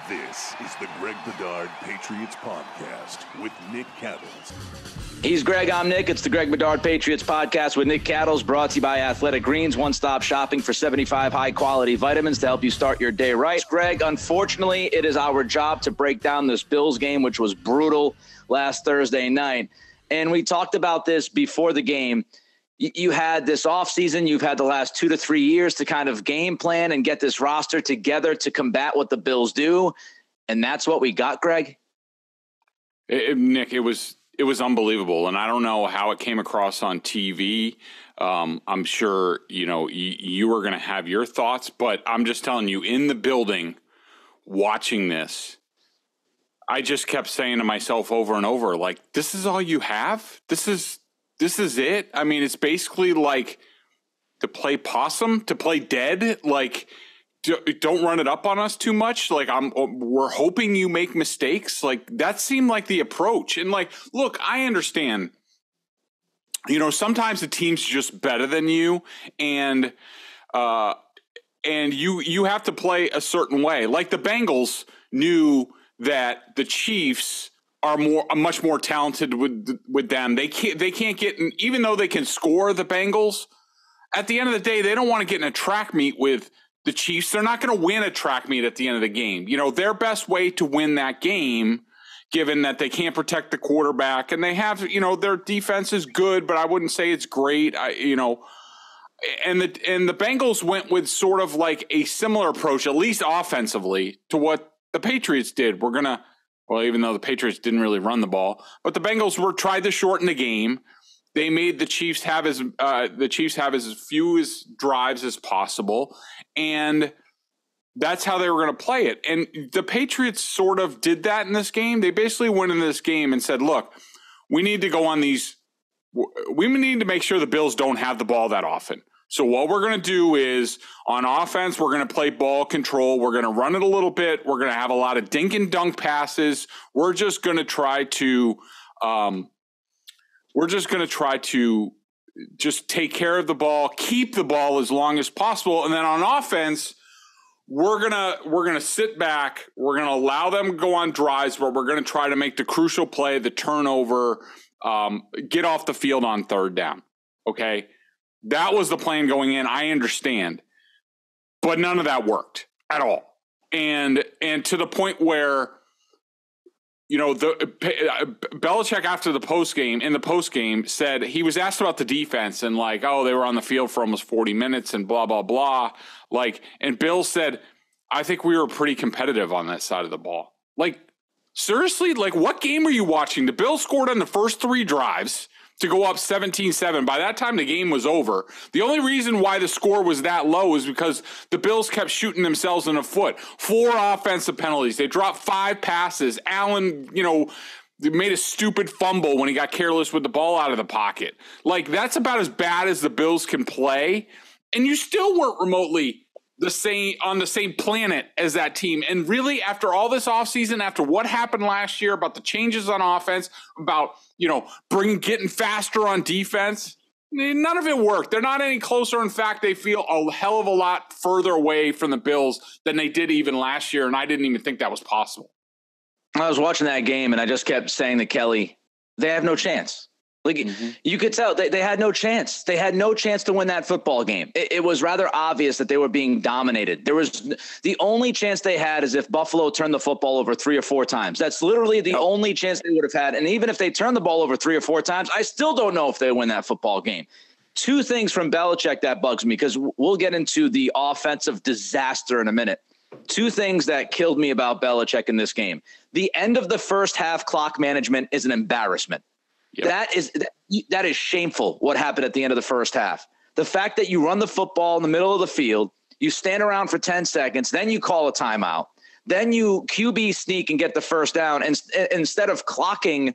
This is the Greg Bedard Patriots Podcast with Nick Cattles. He's Greg, I'm Nick. It's the Greg Bedard Patriots Podcast with Nick Cattles, brought to you by Athletic Greens, one-stop shopping for 75 high-quality vitamins to help you start your day right. Greg, unfortunately, it is our job to break down this Bills game, which was brutal last Thursday night. And we talked about this before the game. You had this offseason, you've had the last 2 to 3 years to kind of game plan and get this roster together to combat what the Bills do. And that's what we got, Greg? Nick, it was unbelievable. And I don't know how it came across on TV. I'm sure, you were going to have your thoughts, but I'm just telling you, in the building, watching this, I just kept saying to myself over and over, like, this is all you have? This is it? I mean, it's basically like to play possum, to play dead. Like, don't run it up on us too much. Like, we're hoping you make mistakes. Like, that seemed like the approach. And like, look, I understand, sometimes the team's just better than you, and you have to play a certain way. Like, the Bengals knew that the Chiefs are much more talented with them. They can't get in, even though they can score the Bengals. At the end of the day, they don't want to get in a track meet with the Chiefs. They're not going to win a track meet at the end of the game. Their best way to win that game, given that they can't protect the quarterback and they have, their defense is good, but I wouldn't say it's great. And the Bengals went with sort of like a similar approach, at least offensively, to what the Patriots did. Even though the Patriots didn't really run the ball, but the Bengals tried to shorten the game. They made the Chiefs have as few drives as possible, and that's how they were going to play it. And the Patriots sort of did that in this game. They basically went in this game and said, "Look, we need to go on these. We need to make sure the Bills don't have the ball that often. So what we're going to do is, on offense, we're going to play ball control. We're going to run it a little bit. We're going to have a lot of dink and dunk passes. We're just going to try to just take care of the ball, keep the ball as long as possible. And then on offense, we're gonna sit back. We're going to allow them to go on drives, but we're going to try to make the crucial play, the turnover, get off the field on third down." Okay. That was the plan going in. I understand, but none of that worked at all. And to the point where, Belichick after the postgame said, he was asked about the defense and like, oh, they were on the field for almost 40 minutes and blah, blah, blah. Like, and Bill said, I think we were pretty competitive on that side of the ball. Like, seriously, like, what game are you watching? The Bills scored on the first 3 drives to go up 17-7. By that time, the game was over. The only reason why the score was that low is because the Bills kept shooting themselves in the foot. 4 offensive penalties. They dropped 5 passes. Allen, they made a stupid fumble when he got careless with the ball out of the pocket. Like, that's about as bad as the Bills can play. And you still weren't remotely on the same planet as that team. And really, after all this offseason, after what happened last year about the changes on offense, about, getting faster on defense, none of it worked. They're not any closer. In fact, they feel a hell of a lot further away from the Bills than they did even last year. And I didn't even think that was possible. I was watching that game and I just kept saying to Kelly, they have no chance. Like, you could tell they had no chance. They had no chance to win that football game. It was rather obvious that they were being dominated. The only chance they had is if Buffalo turned the football over 3 or 4 times. That's literally the only chance they would have had. And even if they turned the ball over 3 or 4 times, I still don't know if they win that football game. 2 things from Belichick that bugs me, because we'll get into the offensive disaster in a minute. 2 things that killed me about Belichick in this game. The end of the first half clock management is an embarrassment. Yep. That is shameful, what happened at the end of the first half. The fact that you run the football in the middle of the field, you stand around for 10 seconds, then you call a timeout, then you QB sneak and get the first down, and instead of clocking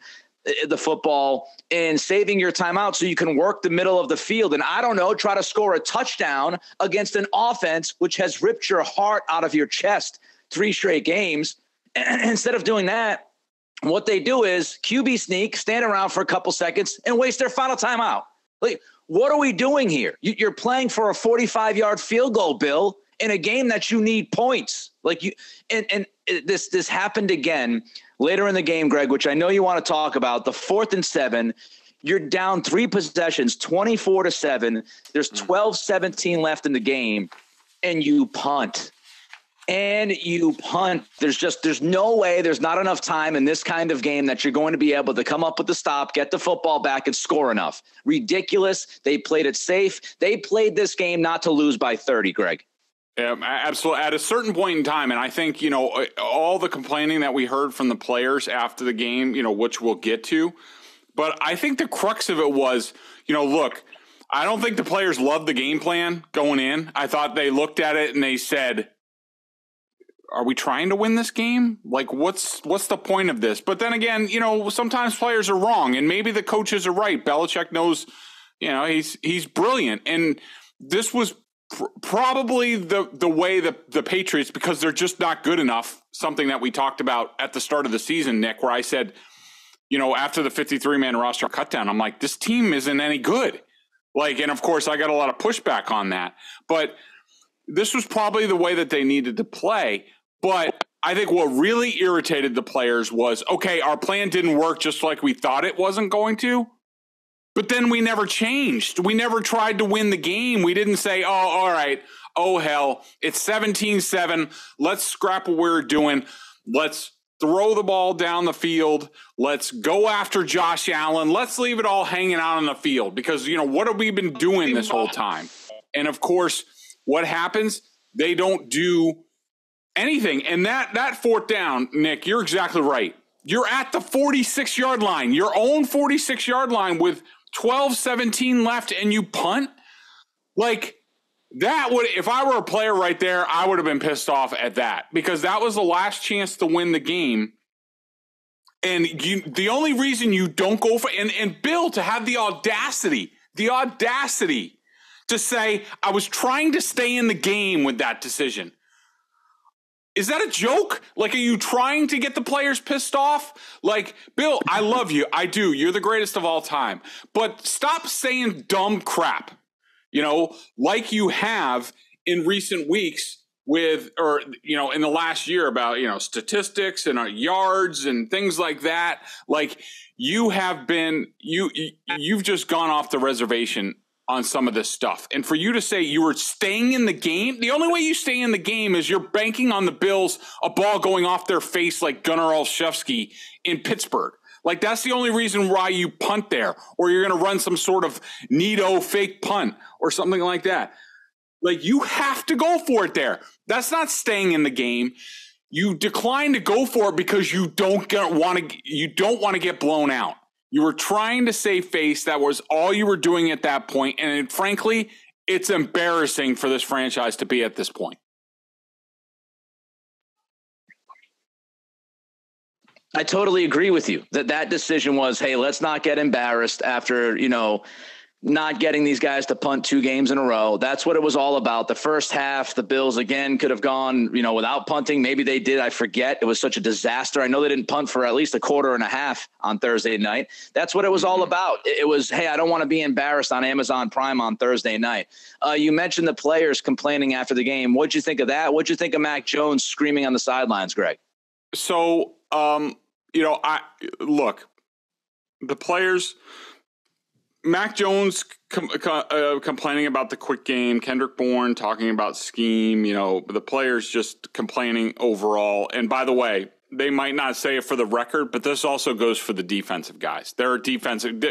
the football and saving your timeout so you can work the middle of the field and, I don't know, try to score a touchdown against an offense which has ripped your heart out of your chest 3 straight games. Instead of doing that, what they do is QB sneak, stand around for a couple seconds, and waste their final timeout. Like, what are we doing here? You're playing for a 45-yard field goal, Bill, in a game that you need points. Like you, and this happened again later in the game, Greg, which I know you want to talk about. The 4th and 7, you're down 3 possessions, 24-7. There's 12-17 left in the game, and you punt. There's no way, there's not enough time in this kind of game that you're going to be able to come up with the stop, get the football back, and score enough. Ridiculous. They played it safe. They played this game not to lose by 30, Greg. Yeah, absolutely. At a certain point in time, and I think, all the complaining that we heard from the players after the game, which we'll get to, but I think the crux of it was, look, I don't think the players loved the game plan going in. I thought they looked at it and they said, are we trying to win this game? Like, what's the point of this? But then again, sometimes players are wrong, and maybe the coaches are right. Belichick knows, he's brilliant. And this was probably the way the Patriots, because they're just not good enough, something that we talked about at the start of the season, Nick, where I said, after the 53-man roster cutdown, I'm like, this team isn't any good. Like, and of course, I got a lot of pushback on that. But this was probably the way that they needed to play. But I think what really irritated the players was, okay, our plan didn't work just like we thought it wasn't going to. But then we never changed. We never tried to win the game. We didn't say, oh, all right, oh, hell, it's 17-7. Let's scrap what we're doing. Let's throw the ball down the field. Let's go after Josh Allen. Let's leave it all hanging out on the field. Because, what have we been doing this whole time? And, of course, what happens? They don't do anything. And that 4th down, Nick, you're exactly right. You're at the 46-yard line, your own 46-yard line with 12-17 left, and you punt? Like, that would, if I were a player right there, I would have been pissed off at that, because that was the last chance to win the game. And the only reason you don't go for, and Bill, to have the audacity to say, I was trying to stay in the game with that decision. Is that a joke? Like, are you trying to get the players pissed off? Like, Bill, I love you. I do. You're the greatest of all time. But stop saying dumb crap, like you have in recent weeks in the last year about, statistics and yards and things like that. Like, you have been, you've just gone off the reservation on some of this stuff. And for you to say you were staying in the game, the only way you stay in the game is you're banking on the Bills, a ball going off their face like Gunnar Olszewski in Pittsburgh. Like, that's the only reason why you punt there, or you're going to run some sort of neato fake punt or something like that. Like, you have to go for it there. That's not staying in the game. You decline to go for it because you don't want to get blown out. You were trying to save face. That was all you were doing at that point. And frankly, it's embarrassing for this franchise to be at this point. I totally agree with you that decision was, hey, let's not get embarrassed after, not getting these guys to punt 2 games in a row. That's what it was all about. The first half, the Bills, again, could have gone, without punting. Maybe they did. I forget. It was such a disaster. I know they didn't punt for at least a quarter and a half on Thursday night. That's what it was all about. It was, hey, I don't want to be embarrassed on Amazon Prime on Thursday night. You mentioned the players complaining after the game. What'd you think of that? What'd you think of Mac Jones screaming on the sidelines, Greg? So, look, the players – Mac Jones complaining about the quick game, Kendrick Bourne talking about scheme, the players just complaining overall. And by the way, they might not say it for the record, but this also goes for the defensive guys. There are defensive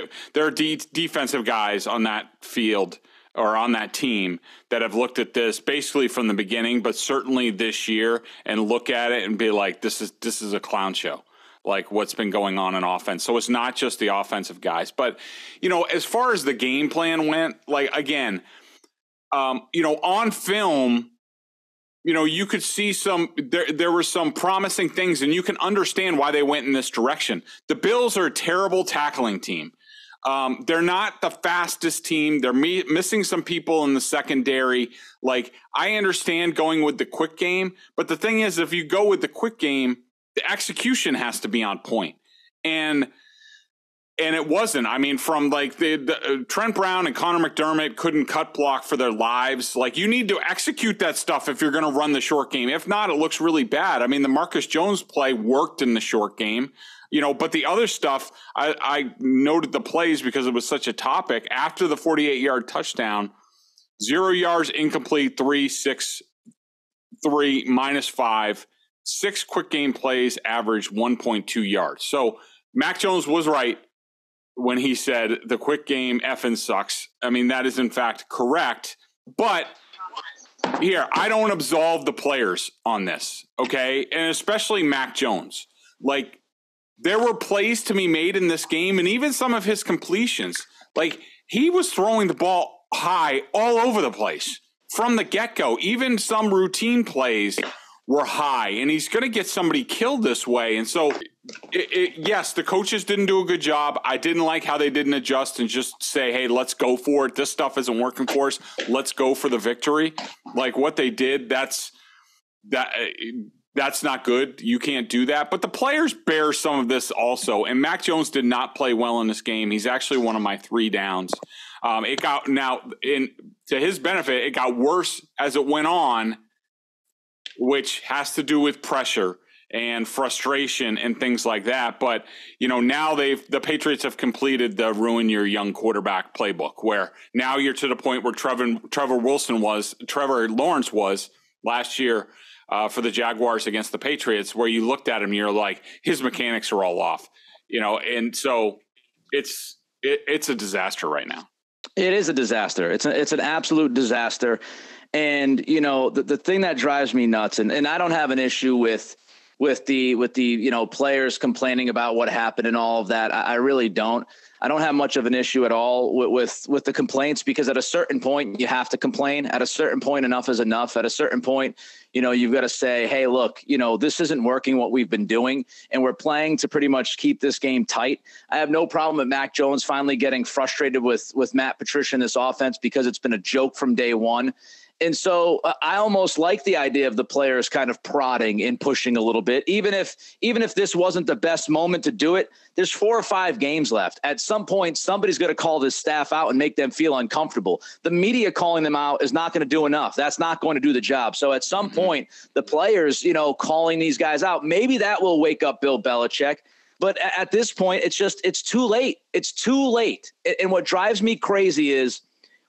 guys on that field or on that team that have looked at this basically from the beginning, but certainly this year, and look at it and be like, this is a clown show. Like, what's been going on in offense. So it's not just the offensive guys. But, as far as the game plan went, like, again, on film, you could see there were some promising things, and you can understand why they went in this direction. The Bills are a terrible tackling team. They're not the fastest team. They're missing some people in the secondary. Like, I understand going with the quick game, but the thing is, if you go with the quick game, the execution has to be on point. And And it wasn't. I mean, from like the Trent Brown and Connor McDermott couldn't cut block for their lives. Like, you need to execute that stuff if you're going to run the short game. If not, it looks really bad. I mean, the Marcus Jones play worked in the short game, but the other stuff, I noted the plays because it was such a topic. After the 48-yard touchdown, 0 yards, incomplete, 3, 6, 3, -5, 6 quick game plays, average 1.2 yards. So Mac Jones was right when he said the quick game effing sucks. I mean, that is in fact correct. But here, I don't absolve the players on this, okay? And especially Mac Jones. Like, there were plays to be made in this game, and even some of his completions. Like, he was throwing the ball high all over the place from the get-go. Even some routine plays were high, and he's going to get somebody killed this way. And so, yes, the coaches didn't do a good job. I didn't like how they didn't adjust and just say, hey, let's go for it. This stuff isn't working for us. Let's go for the victory. Like what they did, that's not good. You can't do that. But the players bear some of this also. And Mac Jones did not play well in this game. He's actually one of my 3 downs. To his benefit, it got worse as it went on, which has to do with pressure and frustration and things like that. But, now the Patriots have completed the ruin your young quarterback playbook, where now you're to the point where Trevor Lawrence was last year for the Jaguars against the Patriots, where you looked at him, you're like, his mechanics are all off, and so it's a disaster right now. It is a disaster. It's an absolute disaster. And, the thing that drives me nuts, and I don't have an issue with the players complaining about what happened and all of that. I really don't. I don't have much of an issue at all with the complaints, because at a certain point you have to complain. At a certain point, enough is enough. At a certain point, you've got to say, hey, look, this isn't working what we've been doing, and we're playing to pretty much keep this game tight. I have no problem with Mac Jones finally getting frustrated with Matt Patricia in this offense, because it's been a joke from day one. And so I almost like the idea of the players kind of prodding and pushing a little bit, even if this wasn't the best moment to do it. There's 4 or 5 games left. At some point, somebody's going to call this staff out and make them feel uncomfortable. The media calling them out is not going to do enough. That's not going to do the job. So at some point, the players, calling these guys out, maybe that will wake up Bill Belichick. But at this point, it's too late. It's too late. And what drives me crazy is,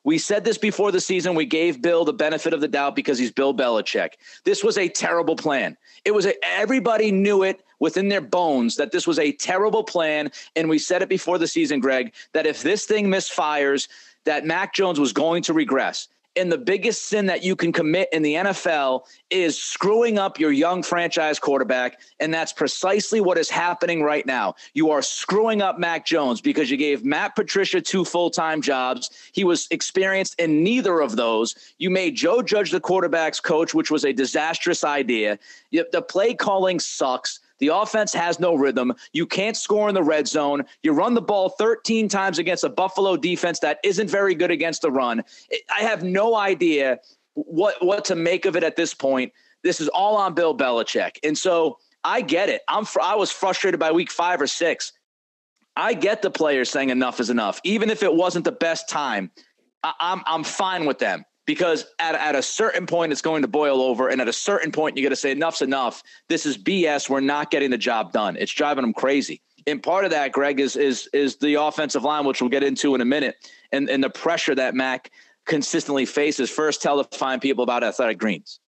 we said this before the season. We gave Bill the benefit of the doubt because he's Bill Belichick. This was a terrible plan. Everybody knew it within their bones that this was a terrible plan. And we said it before the season, Greg, that if this thing misfires, that Mac Jones was going to regress. And the biggest sin that you can commit in the NFL is screwing up your young franchise quarterback. And that's precisely what is happening right now. You are screwing up Mac Jones because you gave Matt Patricia 2 full-time jobs. He was experienced in neither of those. You made Joe Judge the quarterback's coach, which was a disastrous idea. The play calling sucks. The offense has no rhythm. You can't score in the red zone. You run the ball 13 times against a Buffalo defense that isn't very good against the run. I have no idea what to make of it at this point. This is all on Bill Belichick. And so I get it. I was frustrated by week 5 or 6. I get the players saying enough is enough. Even if it wasn't the best time, I'm fine with them. Because at a certain point, it's going to boil over. And at a certain point, you got to say enough's enough. This is BS. We're not getting the job done. It's driving them crazy. And part of that, Greg, is the offensive line, which we'll get into in a minute, and the pressure that Mac consistently faces. First, tell the fine people about Athletic Greens.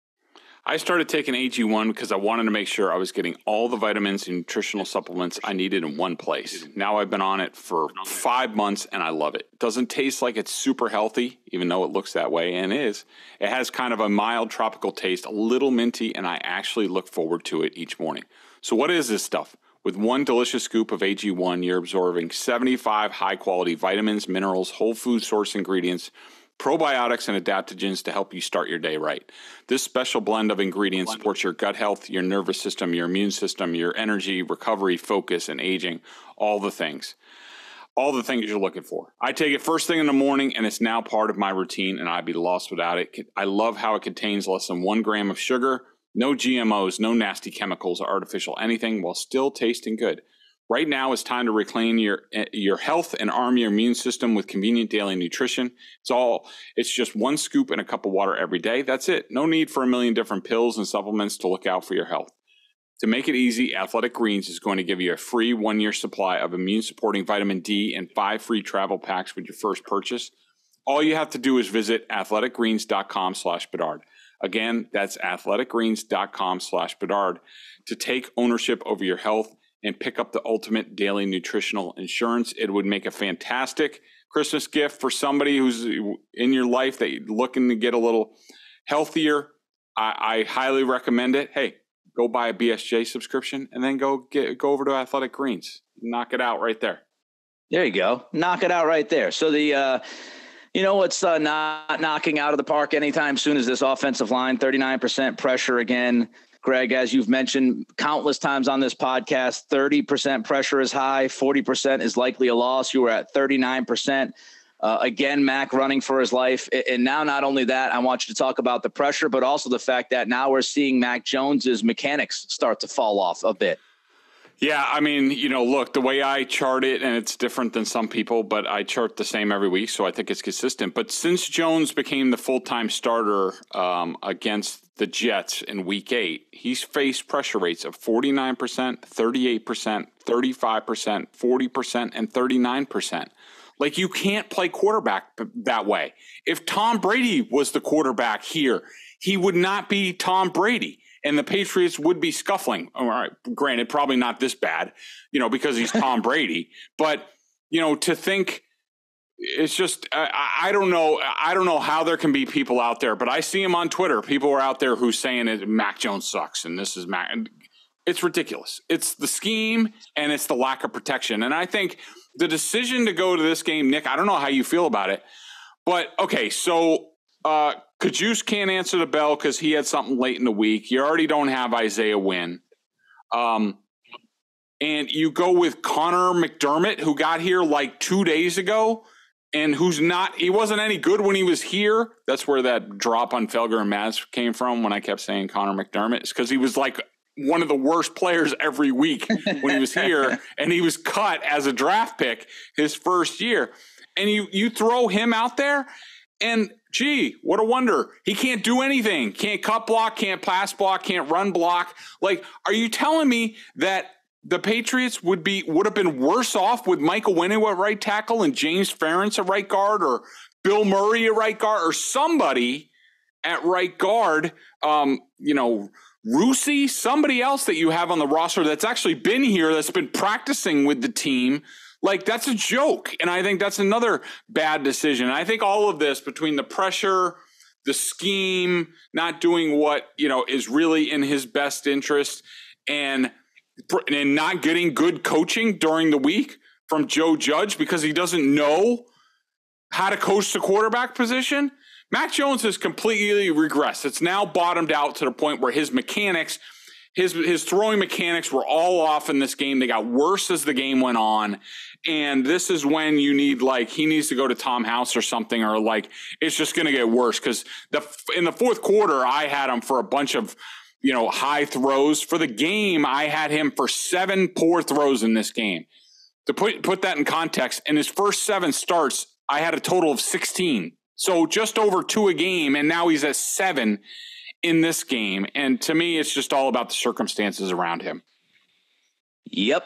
I started taking AG1 because I wanted to make sure I was getting all the vitamins and nutritional supplements I needed in one place. Now I've been on it for 5 months and I love it. Doesn't taste like it's super healthy, even though it looks that way and is. It has kind of a mild tropical taste, a little minty, and I actually look forward to it each morning. So what is this stuff? With 1 delicious scoop of AG1, you're absorbing 75 high-quality vitamins, minerals, whole food source ingredients, probiotics, and adaptogens to help you start your day right. This special blend of ingredients supports your gut health, your nervous system, your immune system, your energy, recovery, focus, and aging, all the things. All the things you're looking for. I take it first thing in the morning, and it's now part of my routine, and I'd be lost without it. I love how it contains less than 1 gram of sugar, no GMOs, no nasty chemicals or artificial anything, while still tasting good. Right now is time to reclaim your health and arm your immune system with convenient daily nutrition. It's just one scoop in a cup of water every day. That's it. No need for a million different pills and supplements to look out for your health. To make it easy, Athletic Greens is going to give you a free 1-year supply of immune-supporting vitamin D and 5 free travel packs with your first purchase. All you have to do is visit athleticgreens.com/Bedard. Again, that's athleticgreens.com/Bedard to take ownership over your health and pick up the ultimate daily nutritional insurance. It would make a fantastic Christmas gift for somebody who's in your life that you're looking to get a little healthier. I highly recommend it. Hey, go buy a BSJ subscription and then go over to Athletic Greens. Knock it out right there. There you go. Knock it out right there. So what's not knocking out of the park anytime soon is this offensive line, 39% pressure again. Greg, as you've mentioned countless times on this podcast, 30% pressure is high, 40% is likely a loss. You were at 39%. Again, Mac running for his life. And now not only that, I want you to talk about the pressure, but also the fact that now we're seeing Mac Jones's mechanics start to fall off a bit. Yeah, I mean, look, the way I chart it, and it's different than some people, but I chart the same every week, so I think it's consistent. But since Jones became the full-time starter against the Jets in Week 8, he's faced pressure rates of 49%, 38%, 35%, 40%, and 39%. Like, you can't play quarterback that way. If Tom Brady was the quarterback here, he would not be Tom Brady. And the Patriots would be scuffling. All right, granted, probably not this bad, because he's Tom Brady. But, to think it's just I don't know. I don't know how there can be people out there, but I see him on Twitter. People are out there who saying that Mac Jones sucks and this is Mac. It's ridiculous. It's the scheme and it's the lack of protection. And I think the decision to go to this game, Nick, I don't know how you feel about it, but okay, so Kajus can't answer the bell because he had something late in the week. You already don't have Isaiah Wynn. And you go with Connor McDermott, who got here like 2 days ago and he wasn't any good when he was here. That's where that drop on Felger and Maz came from when I kept saying Connor McDermott. It's because he was like one of the worst players every week when he was here, and he was cut as a draft pick his first year. And you throw him out there, and gee, what a wonder. He can't do anything. Can't cut block, can't pass block, can't run block. Like, are you telling me that the Patriots would have been worse off with Michael Winnow at right tackle and James Ferentz at right guard, or Bill Murray at right guard, or somebody at right guard, Rusi, somebody else that you have on the roster that's actually been here, that's been practicing with the team? Like, that's a joke. And I think that's another bad decision. I think all of this, between the pressure, the scheme, not doing what, is really in his best interest, and not getting good coaching during the week from Joe Judge because he doesn't know how to coach the quarterback position. Mac Jones has completely regressed. It's now bottomed out to the point where his mechanics, his throwing mechanics were all off in this game. They got worse as the game went on. And this is when you need, he needs to go to Tom House or something, or it's just going to get worse. Because in the fourth quarter, I had him for a bunch of, high throws. For the game, I had him for 7 poor throws in this game. To put that in context, in his first 7 starts, I had a total of 16. So just over 2 a game, and now he's at 7 in this game. And to me, it's just all about the circumstances around him. Yep.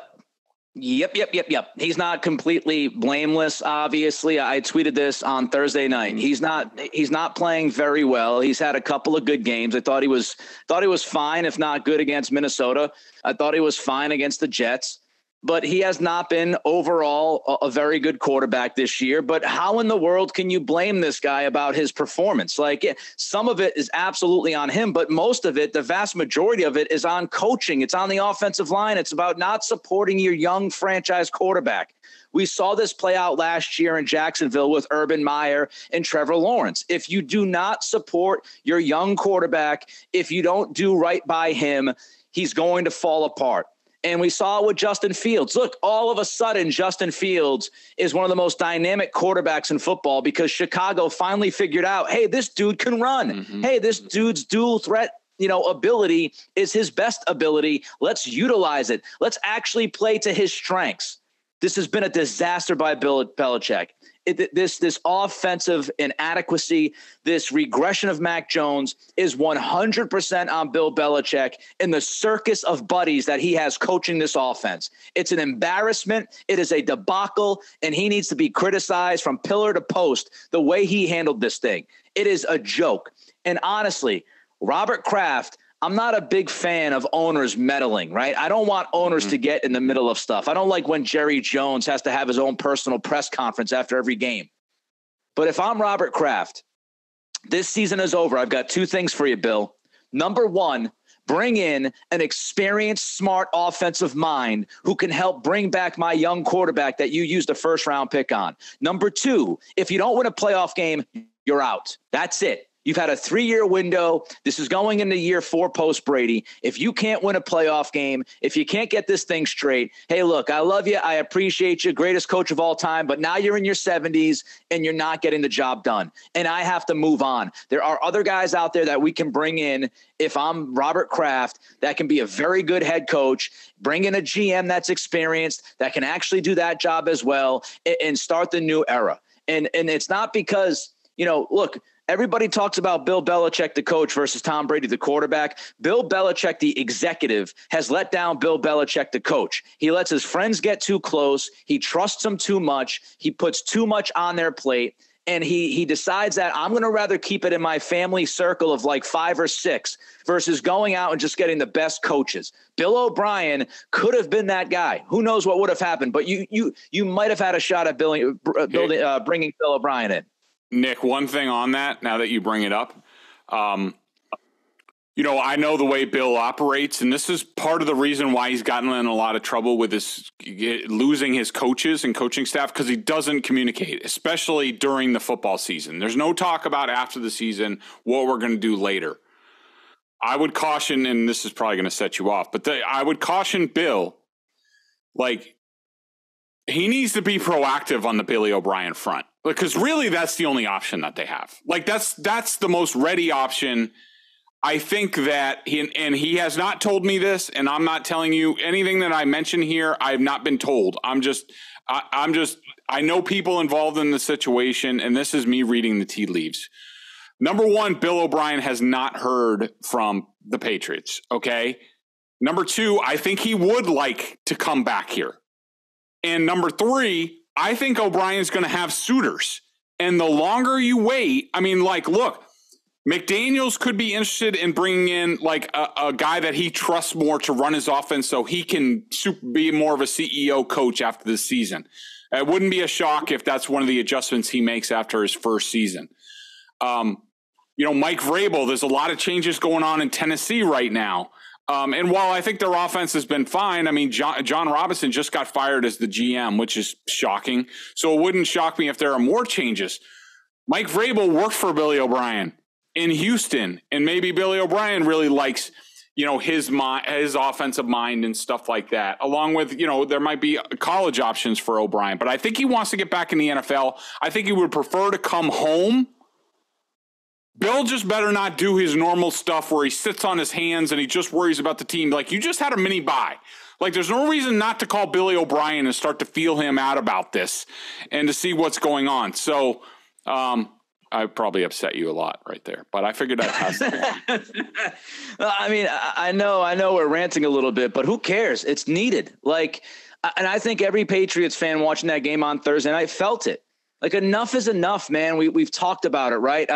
He's not completely blameless, obviously. I tweeted this on Thursday night. He's not playing very well. He's had a couple of good games. I thought he was fine, if not good, against Minnesota. I thought he was fine against the Jets. But he has not been overall a very good quarterback this year. But how in the world can you blame this guy about his performance? Some of it is absolutely on him, but most of it, the vast majority of it, is on coaching. It's on the offensive line. It's about not supporting your young franchise quarterback. We saw this play out last year in Jacksonville with Urban Meyer and Trevor Lawrence. If you do not support your young quarterback, if you don't do right by him, he's going to fall apart. And we saw it with Justin Fields. Look, all of a sudden, Justin Fields is one of the most dynamic quarterbacks in football because Chicago finally figured out, hey, this dude can run. Mm-hmm. Hey, this dude's dual threat ability is his best ability. Let's utilize it. Let's actually play to his strengths. This has been a disaster by Bill Belichick. This offensive inadequacy, this regression of Mac Jones is 100% on Bill Belichick and the circus of buddies that he has coaching this offense. It's an embarrassment. It is a debacle, and he needs to be criticized from pillar to post the way he handled this thing. It is a joke. And honestly, Robert Kraft, I'm not a big fan of owners meddling, right? I don't want owners to get in the middle of stuff. I don't like when Jerry Jones has to have his own personal press conference after every game. But if I'm Robert Kraft, this season is over. I've got two things for you, Bill. Number one, bring in an experienced, smart offensive mind who can help bring back my young quarterback that you used a first-round pick on. Number two, if you don't win a playoff game, you're out. That's it. You've had a 3-year window. This is going into year 4 post-Brady. If you can't win a playoff game, if you can't get this thing straight, hey, look, I love you. I appreciate you. Greatest coach of all time. But now you're in your 70s and you're not getting the job done. And I have to move on. There are other guys out there that we can bring in if I'm Robert Kraft that can be a very good head coach, bring in a GM that's experienced, that can actually do that job as well and start the new era. And it's not because, look, everybody talks about Bill Belichick, the coach, versus Tom Brady, the quarterback. Bill Belichick, the executive, has let down Bill Belichick, the coach. He lets his friends get too close. He trusts them too much. He puts too much on their plate. And he decides that I'm going to rather keep it in my family circle of like 5 or 6 versus going out and just getting the best coaches. Bill O'Brien could have been that guy. Who knows what would have happened? But you might have had a shot at bringing Bill O'Brien in. Nick, one thing on that, now that you bring it up, I know the way Bill operates, and this is part of the reason why he's gotten in a lot of trouble with losing his coaches and coaching staff, because he doesn't communicate, especially during the football season. There's no talk about after the season what we're going to do later. I would caution, and this is probably going to set you off, but I would caution Bill, he needs to be proactive on the Billy O'Brien front, because really that's the only option that they have. That's the most ready option. I think that he has not told me this, and I'm not telling you anything that I mention here. I have not been told. I know people involved in the situation, and this is me reading the tea leaves. Number one, Bill O'Brien has not heard from the Patriots. Okay. Number two, I think he would like to come back here. And number three, I think O'Brien's going to have suitors. And the longer you wait, look, McDaniels could be interested in bringing in a guy that he trusts more to run his offense so he can be more of a CEO coach after this season. It wouldn't be a shock if that's one of the adjustments he makes after his first season. Mike Vrabel, there's a lot of changes going on in Tennessee right now. And while I think their offense has been fine, John Robinson just got fired as the GM, which is shocking. So it wouldn't shock me if there are more changes. Mike Vrabel worked for Billy O'Brien in Houston, and maybe Billy O'Brien really likes, his offensive mind and stuff like that, along with, there might be college options for O'Brien. But I think he wants to get back in the NFL. I think he would prefer to come home. Bill just better not do his normal stuff where he sits on his hands and he just worries about the team. You just had a mini bye. There's no reason not to call Billy O'Brien and start to feel him out about this and to see what's going on. So I probably upset you a lot right there, but I figured I'd pass that on. I know we're ranting a little bit, but who cares? It's needed. And I think every Patriots fan watching that game on Thursday night felt it. Enough is enough, man. We've talked about it, right?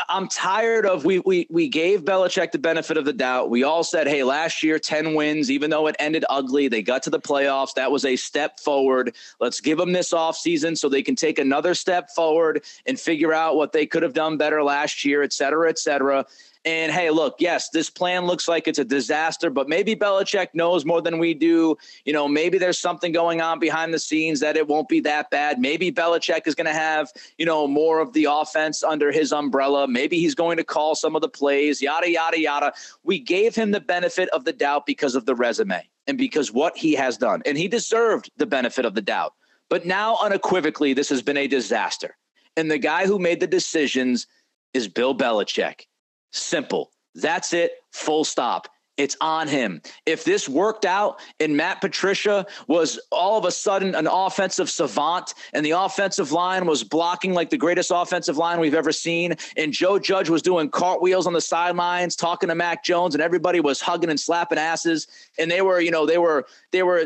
I'm tired of we gave Belichick the benefit of the doubt. We all said, hey, last year, 10 wins, even though it ended ugly. They got to the playoffs. That was a step forward. Let's give them this offseason so they can take another step forward and figure out what they could have done better last year, et cetera, et cetera. And hey, look, yes, this plan looks like it's a disaster, but maybe Belichick knows more than we do. Maybe there's something going on behind the scenes that it won't be that bad. Maybe Belichick is going to have, more of the offense under his umbrella. Maybe he's going to call some of the plays, yada, yada, yada. We gave him the benefit of the doubt because of the resume and because what he has done. And he deserved the benefit of the doubt. But now unequivocally, this has been a disaster. And the guy who made the decisions is Bill Belichick. Simple. That's it. Full stop. It's on him. If this worked out and Matt Patricia was all of a sudden an offensive savant and the offensive line was blocking like the greatest offensive line we've ever seen, and Joe Judge was doing cartwheels on the sidelines, talking to Mac Jones, and everybody was hugging and slapping asses, and they were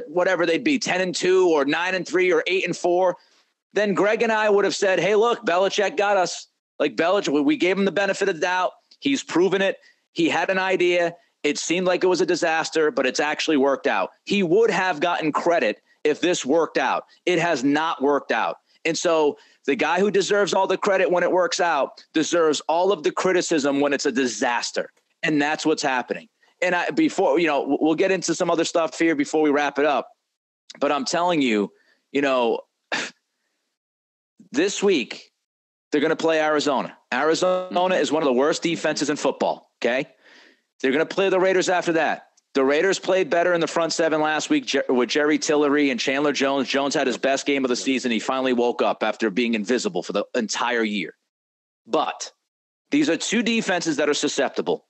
whatever they'd be, 10-2 or 9-3 or 8-4, then Greg and I would have said, hey, look, Belichick got us. Like Belichick, we gave him the benefit of the doubt. He's proven it. He had an idea. It seemed like it was a disaster, but it's actually worked out. He would have gotten credit if this worked out. It has not worked out. And so the guy who deserves all the credit when it works out deserves all of the criticism when it's a disaster. And that's what's happening. And we'll get into some other stuff here before we wrap it up. But I'm telling you, this week they're going to play Arizona. Arizona is one of the worst defenses in football. Okay. They're going to play the Raiders after that. The Raiders played better in the front seven last week with Jerry Tillery and Chandler Jones. Jones had his best game of the season. He finally woke up after being invisible for the entire year. But these are two defenses that are susceptible.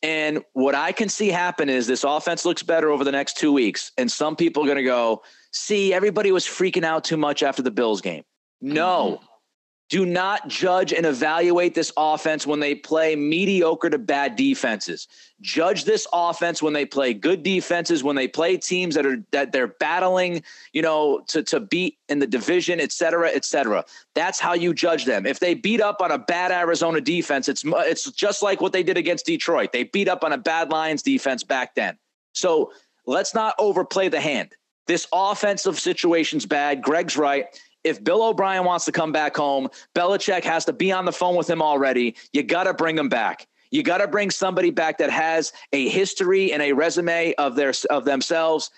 And what I can see happen is this offense looks better over the next 2 weeks. And some people are going to go, see, everybody was freaking out too much after the Bills game. No. Do not judge and evaluate this offense when they play mediocre to bad defenses. Judge this offense when they play good defenses, when they play teams that they're battling, to beat in the division, et cetera, et cetera. That's how you judge them. If they beat up on a bad Arizona defense, it's just like what they did against Detroit. They beat up on a bad Lions defense back then. So let's not overplay the hand. This offensive situation's bad. Greg's right. If Bill O'Brien wants to come back home, Belichick has to be on the phone with him already. You got to bring him back. You got to bring somebody back that has a history and a resume of themselves.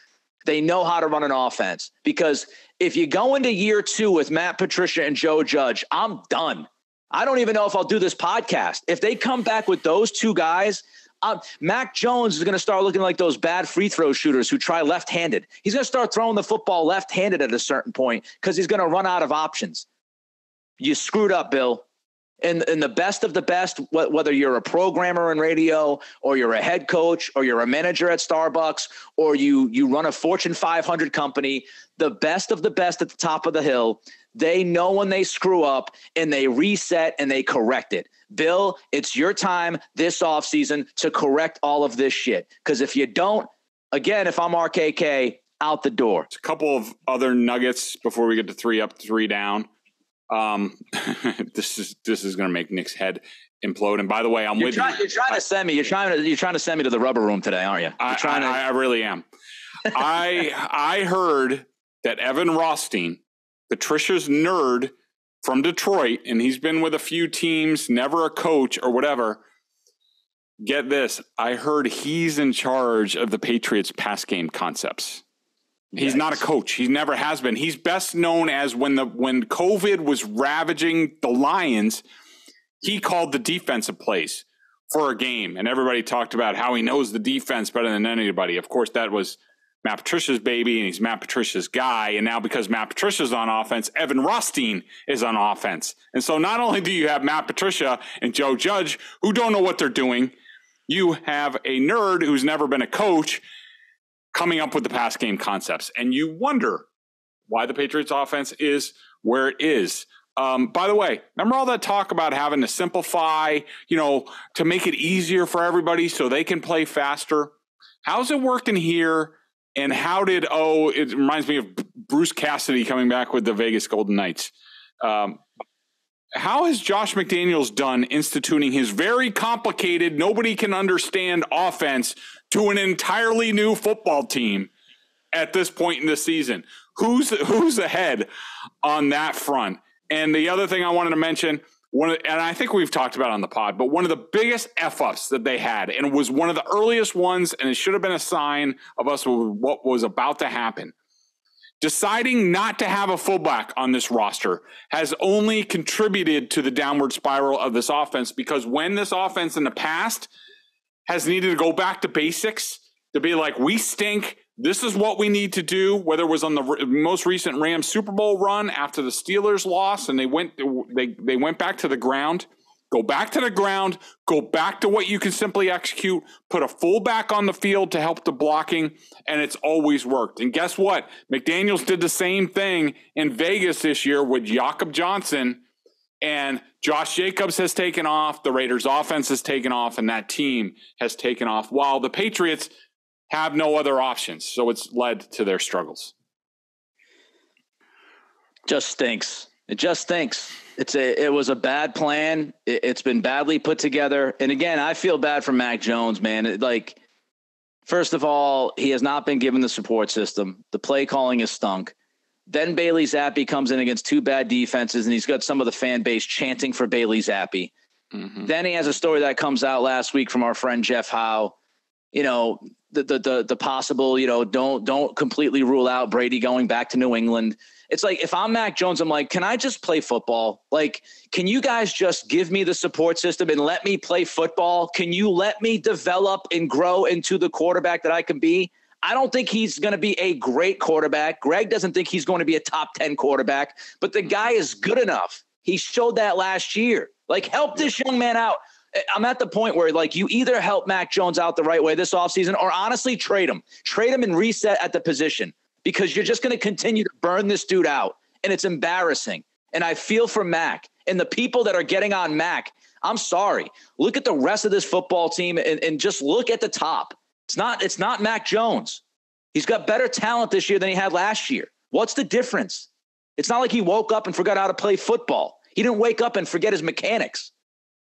They know how to run an offense, because if you go into year 2 with Matt Patricia and Joe Judge, I'm done. I don't even know if I'll do this podcast. If they come back with those two guys, Mac Jones is going to start looking like those bad free throw shooters who try left-handed. He's going to start throwing the football left-handed at a certain point because he's going to run out of options. You screwed up, Bill. And the best of the best, whether you're a programmer in radio or you're a head coach or you're a manager at Starbucks or you run a Fortune 500 company, the best of the best at the top of the hill, they know when they screw up and they reset and they correct it. Bill, it's your time this offseason to correct all of this shit. Because if you don't, again, if I'm RKK, out the door. A couple of other nuggets before we get to 3 up, 3 down. This is going to make Nick's head implode. And by the way, you're trying to send me to the rubber room today, aren't you? I really am. I heard that Evan Rothstein, Patricia's nerd from Detroit, and he's been with a few teams, never a coach or whatever. Get this. I heard he's in charge of the Patriots pass game concepts. He's not a coach. He never has been. He's best known as when COVID was ravaging the Lions, he called the defensive plays for a game. And everybody talked about how he knows the defense better than anybody. Of course, that was Matt Patricia's baby, and he's Matt Patricia's guy. And now because Matt Patricia's on offense, Evan Rothstein is on offense. And so not only do you have Matt Patricia and Joe Judge, who don't know what they're doing, you have a nerd who's never been a coach coming up with the pass game concepts. And you wonder why the Patriots offense is where it is. By the way, remember all that talk about having to simplify, to make it easier for everybody so they can play faster? How's it working here? And it reminds me of Bruce Cassidy coming back with the Vegas Golden Knights. How has Josh McDaniels done instituting his very complicated, nobody can understand offense to an entirely new football team at this point in the season? Who's ahead on that front? And the other thing I wanted to mention, and I think we've talked about it on the pod, but one of the biggest F-ups that they had, and it was one of the earliest ones, and it should have been a sign of us what was about to happen. Deciding not to have a fullback on this roster has only contributed to the downward spiral of this offense, because when this offense in the past has needed to go back to basics, to be like, we stink, this is what we need to do, whether it was on the most recent Rams Super Bowl run after the Steelers loss and they went back to the ground, Go back to the ground. Go back to what you can simply execute. Put a fullback on the field to help the blocking, and it's always worked. And guess what? McDaniels did the same thing in Vegas this year with Jakob Johnson, and Josh Jacobs has taken off. The Raiders' offense has taken off, and that team has taken off, while the Patriots have no other options. So it's led to their struggles. Just stinks. It just stinks. It was a bad plan. It's been badly put together. And again, I feel bad for Mac Jones, man. First of all, he has not been given the support system. The play calling is stunk. Then Bailey Zappi comes in against two bad defenses, and he's got some of the fan base chanting for Bailey Zappi. Mm-hmm. Then he has a story that comes out last week from our friend Jeff Howe. The possible, don't completely rule out Brady going back to New England. It's like, if I'm Mac Jones, I'm like, can I just play football? Like, can you guys just give me the support system and let me play football? Can you let me develop and grow into the quarterback that I can be? I don't think he's going to be a great quarterback. Greg doesn't think he's going to be a top 10 quarterback, but the guy is good enough. He showed that last year. Like, help this young man out. I'm at the point where, like, you either help Mac Jones out the right way this offseason, or honestly trade him and reset at the position, because you're just going to continue to burn this dude out. And it's embarrassing. And I feel for Mac and the people that are getting on Mac. I'm sorry. Look at the rest of this football team and just look at the top. It's not Mac Jones. He's got better talent this year than he had last year. What's the difference? It's not like he woke up and forgot how to play football. He didn't wake up and forget his mechanics.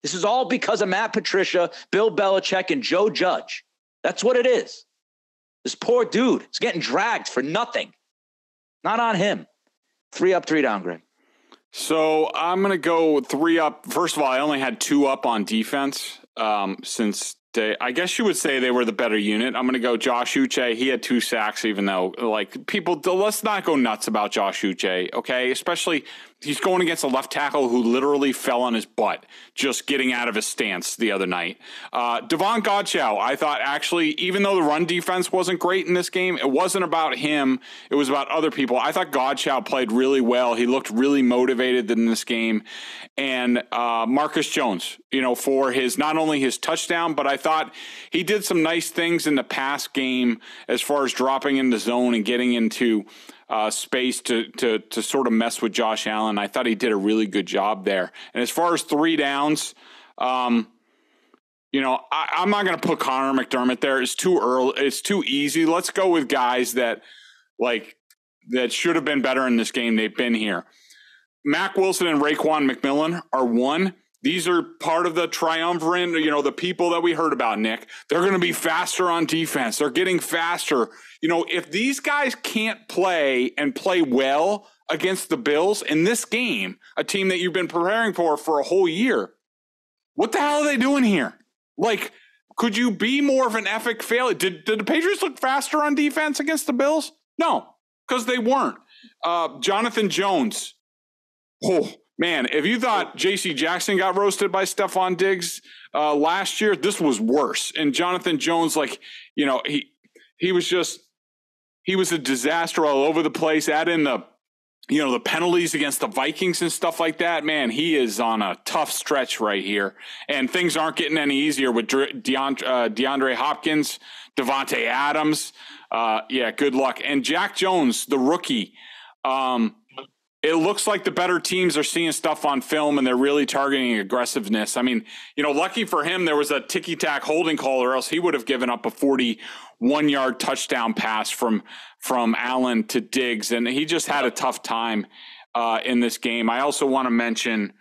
This is all because of Matt Patricia, Bill Belichick, and Joe Judge. That's what it is. This poor dude is getting dragged for nothing. Not on him. 3 up, 3 down, Greg. So I'm going to go 3 up. First of all, I only had 2 up on defense since I guess you would say they were the better unit. I'm going to go Josh Uche. He had 2 sacks, even though, like, people, let's not go nuts about Josh Uche, okay? Especially he's going against a left tackle who literally fell on his butt just getting out of his stance the other night. Devon Godchaux, I thought, actually, even though the run defense wasn't great in this game, it wasn't about him. It was about other people. I thought Godchaux played really well. He looked really motivated in this game. And Marcus Jones, for not only his touchdown, but I thought he did some nice things in the pass game as far as dropping in the zone and getting into space to sort of mess with Josh Allen. I thought he did a really good job there. And as far as 3 downs, I'm not going to put Connor McDermott there. It's too early. It's too easy. Let's go with guys that should have been better in this game. They've been here. Mack Wilson and Raekwon McMillan are 1. These are part of the triumvirate, the people that we heard about, Nick. They're going to be faster on defense. They're getting faster. If these guys can't play and play well against the Bills in this game, a team that you've been preparing for a whole year, what the hell are they doing here? Like, could you be more of an epic failure? Did the Patriots look faster on defense against the Bills? No, because they weren't. Jonathan Jones. Oh, man, if you thought J.C. Jackson got roasted by Stephon Diggs last year, this was worse. And Jonathan Jones, he was a disaster all over the place. Add in the penalties against the Vikings and stuff like that. Man, he is on a tough stretch right here. And things aren't getting any easier with DeAndre Hopkins, Devontae Adams. Good luck. And Jack Jones, the rookie, it looks like the better teams are seeing stuff on film and they're really targeting aggressiveness. I mean, lucky for him, there was a ticky-tack holding call, or else he would have given up a 41-yard touchdown pass from Allen to Diggs. And he just had a tough time in this game. I also want to mention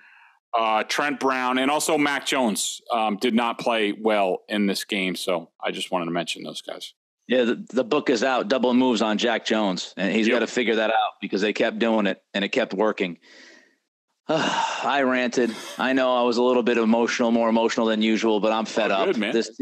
Trent Brown and also Mac Jones did not play well in this game. So I just wanted to mention those guys. Yeah, the book is out, Double Moves on Jack Jones, and he's got to figure that out because they kept doing it, and it kept working. I ranted. I know I was a little bit more emotional than usual, but I'm fed up. Good, man. This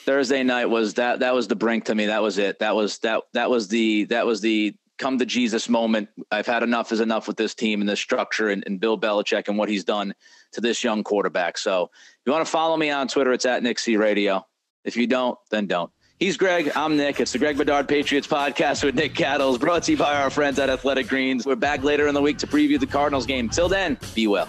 Thursday night was that was the brink to me. That was it. That was the come to Jesus moment. I've had enough is enough with this team and this structure and Bill Belichick and what he's done to this young quarterback. So if you want to follow me on Twitter, it's @NickC Radio. If you don't, then don't. He's Greg. I'm Nick. It's the Greg Bedard Patriots Podcast with Nick Cattles, brought to you by our friends at Athletic Greens. We're back later in the week to preview the Cardinals game. Till then, be well.